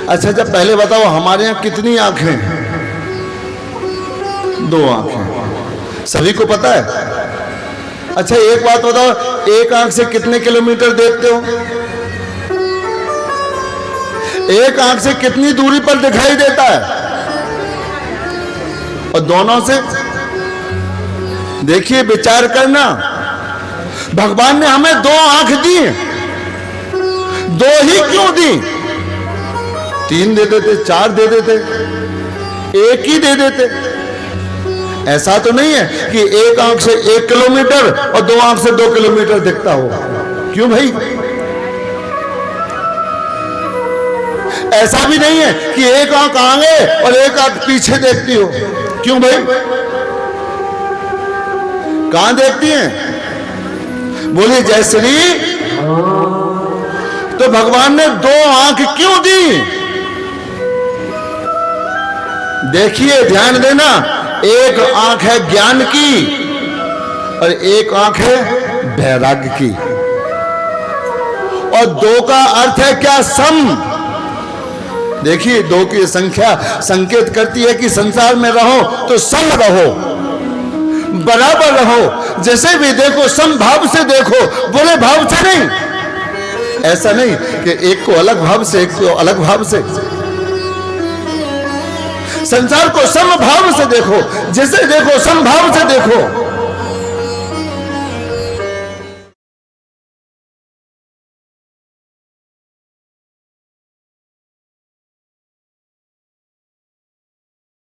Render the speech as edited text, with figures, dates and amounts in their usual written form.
अच्छा जब पहले बताओ हमारे यहाँ कितनी आंखें हैं? 2 आंखें, सभी को पता है। अच्छा एक बात बताओ, एक आंख से कितने किलोमीटर देखते हो? एक आंख से कितनी दूरी पर दिखाई देता है? और दोनों से देखिए, विचार करना, भगवान ने हमें 2 आंख दी, 2 ही क्यों दी? 3 दे देते, 4 दे देते, 1 ही दे देते। ऐसा तो नहीं है कि एक आंख से 1 किलोमीटर और 2 आंख से 2 किलोमीटर दिखता हो। क्यों भाई? ऐसा भी नहीं है कि एक आंख आगे और एक आंख पीछे देखती हो। क्यों भाई? कहां देखती हैं? बोलिए जय श्री। तो भगवान ने 2 आंख क्यों दी? देखिए, ध्यान देना, एक आंख है ज्ञान की और एक आंख है वैराग्य की। और 2 का अर्थ है क्या? सम। देखिए, 2 की संख्या संकेत करती है कि संसार में रहो तो सम रहो, बराबर रहो, जैसे भी देखो सम भाव से देखो, बुरे भाव से नहीं। ऐसा नहीं कि एक को अलग भाव से, एक को अलग भाव से। संसार को सम भाव से देखो, जैसे देखो सम भाव से देखो।